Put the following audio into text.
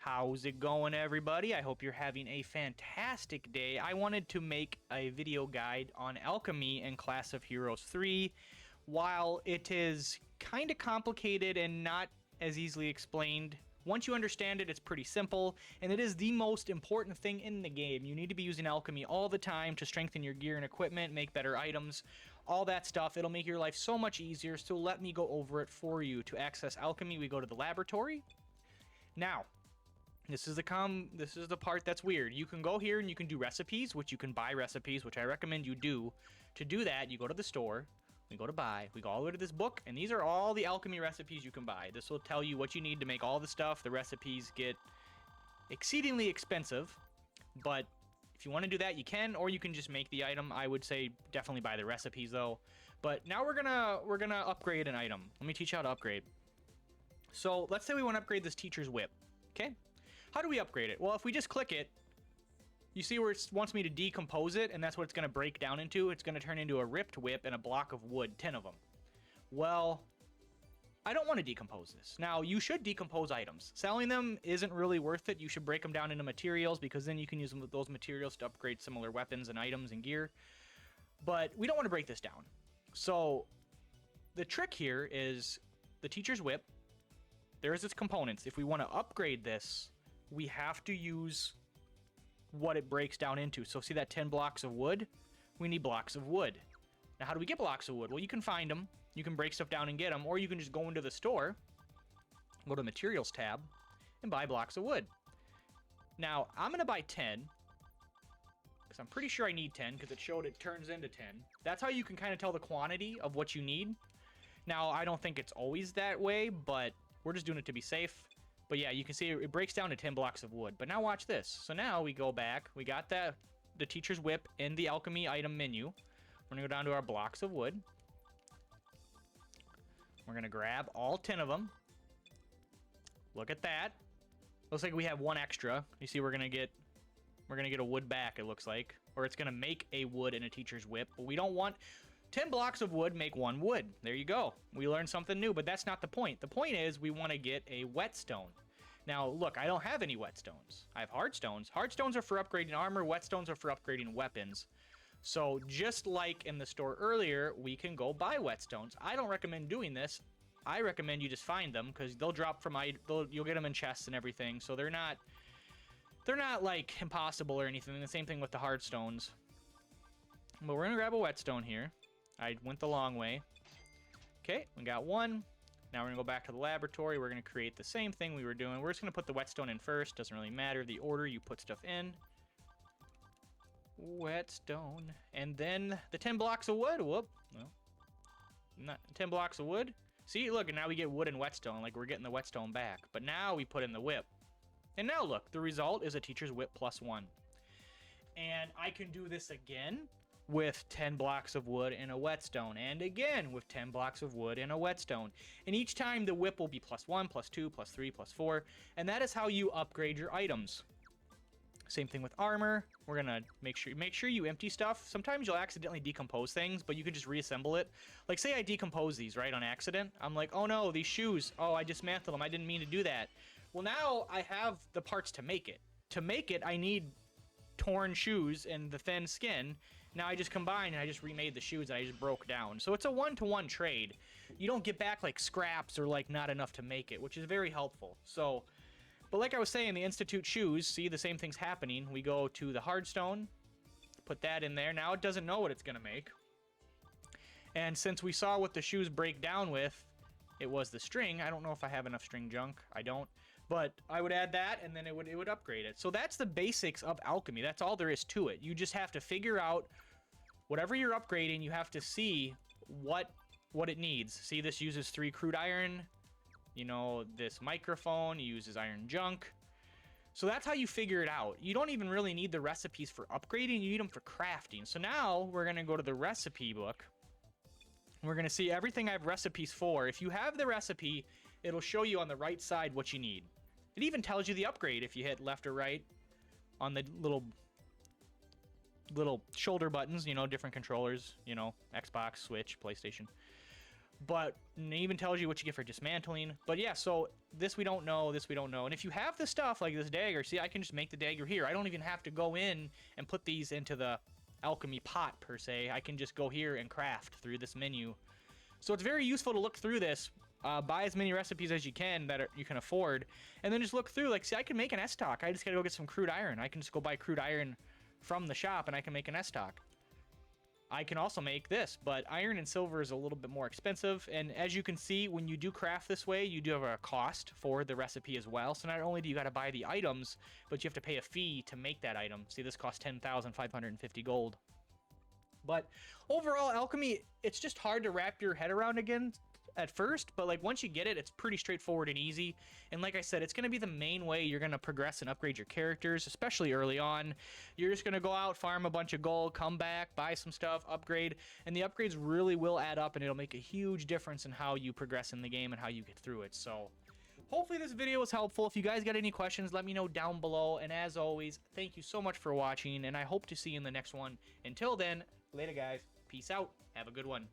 How's it going, everybody? I hope you're having a fantastic day. I wanted to make a video guide on Alchemy in Class of Heroes 3. While it is kind of complicated and not as easily explained, once you understand it, it's pretty simple, and it is the most important thing in the game. You need to be using Alchemy all the time to strengthen your gear and equipment, make better items, all that stuff. It'll make your life so much easier, so let me go over it for you. To access Alchemy, we go to the laboratory. Now, this is the part that's weird. You can go here and you can do recipes, which you can buy recipes, which I recommend you do. To do that, you go to the store, we go to buy, we go all the way to this book, and these are all the alchemy recipes you can buy. This will tell you what you need to make all the stuff. The recipes get exceedingly expensive, but if you want to do that, you can, or you can just make the item. I would say definitely buy the recipes though. But now we're gonna upgrade an item. Let me teach you how to upgrade. So let's say we want to upgrade this teacher's whip, okay? How do we upgrade it? Well, if we just click it, you see where it wants me to decompose it, and that's what it's going to break down into. It's going to turn into a ripped whip and a block of wood, 10 of them. Well, I don't want to decompose this. Now, you should decompose items. Selling them isn't really worth it. You should break them down into materials, because then you can use those materials to upgrade similar weapons and items and gear. But we don't want to break this down. So the trick here is the teacher's whip. There's its components. If we want to upgrade this, we have to use what it breaks down into. So see that 10 blocks of wood? We need blocks of wood. Now, how do we get blocks of wood? Well, you can find them. You can break stuff down and get them, or you can just go into the store, go to the Materials tab, and buy blocks of wood. Now, I'm going to buy 10, because I'm pretty sure I need 10, because it showed it turns into 10. That's how you can kind of tell the quantity of what you need. Now, I don't think it's always that way, but we're just doing it to be safe. But yeah, you can see it breaks down to 10 blocks of wood. But now watch this. So now we go back. We got the teacher's whip in the alchemy item menu. We're going to go down to our blocks of wood. We're going to grab all 10 of them. Look at that. Looks like we have one extra. You see we're going to get a wood back, it looks like. Or it's going to make a wood in a teacher's whip. But we don't want 10 blocks of wood make one wood. There you go. We learned something new, but that's not the point. The point is we want to get a whetstone. Now, look, I don't have any whetstones. I have hardstones. Hardstones are for upgrading armor. Whetstones are for upgrading weapons. So just like in the store earlier, we can go buy whetstones. I don't recommend doing this. I recommend you just find them, because they'll drop from you'll get them in chests and everything. So they're not like impossible or anything. The same thing with the hardstones. But we're gonna grab a whetstone here. I went the long way. Okay, we got one. Now we're going to go back to the laboratory. We're going to create the same thing we were doing. We're just going to put the whetstone in first. Doesn't really matter the order you put stuff in. Whetstone. And then the 10 blocks of wood. Whoop. No. Not 10 blocks of wood. See, look, and now we get wood and whetstone. Like, we're getting the whetstone back. But now we put in the whip. And now look, the result is a teacher's whip +1. And I can do this again with 10 blocks of wood and a whetstone, and again with 10 blocks of wood and a whetstone. And each time the whip will be +1, +2, +3, +4, and that is how you upgrade your items. Same thing with armor. We're gonna make sure you empty stuff. Sometimes you'll accidentally decompose things, but you can just reassemble it. Like, say I decompose these, right, on accident. I'm like, oh no, these shoes, oh, I dismantled them, I didn't mean to do that. Well, now I have the parts to make it. To make it, I need torn shoes and the thin skin. Now I just combined and I just remade the shoes and I just broke down. So it's a one-to-one trade. You don't get back like scraps or like not enough to make it, which is very helpful. So, but like I was saying, the Institute shoes, see the same thing's happening. We go to the hardstone, put that in there. Now it doesn't know what it's gonna make. And since we saw what the shoes break down with, it was the string. I don't know if I have enough string junk. I don't. But I would add that, and then it would upgrade it. So that's the basics of alchemy. That's all there is to it. You just have to figure out whatever you're upgrading. You have to see what it needs. See, this uses 3 crude iron. You know, this microphone uses iron junk. So that's how you figure it out. You don't even really need the recipes for upgrading. You need them for crafting. So now we're going to go to the recipe book. We're going to see everything I have recipes for. If you have the recipe, it'll show you on the right side what you need. It even tells you the upgrade if you hit left or right on the little shoulder buttons, you know, different controllers, you know, Xbox, Switch, PlayStation. but it even tells you what you get for dismantling. But yeah, so this we don't know, this we don't know. And if you have the stuff like this dagger, see, I can just make the dagger here. I don't even have to go in and put these into the alchemy pot per se. I can just go here and craft through this menu. So it's very useful to look through this. Buy as many recipes as you can that you can afford, and then just look through. Like, see, I can make an S-Talk. I just gotta go get some crude iron. I can just go buy crude iron from the shop, and I can make an S-Talk. I can also make this, but iron and silver is a little bit more expensive, and as you can see, when you do craft this way, you do have a cost for the recipe as well. So not only do you gotta buy the items, but you have to pay a fee to make that item. See, this costs 10,550 gold. But overall, alchemy, it's just hard to wrap your head around again at first, but like once you get it, it's pretty straightforward and easy. And like I said, it's going to be the main way you're going to progress and upgrade your characters, especially early on. You're just going to go out, farm a bunch of gold, come back, buy some stuff, upgrade, and the upgrades really will add up, and it'll make a huge difference in how you progress in the game and how you get through it. So hopefully this video was helpful. If you guys got any questions, let me know down below. And as always, thank you so much for watching, and I hope to see you in the next one. Until then, later guys. Peace out. Have a good one.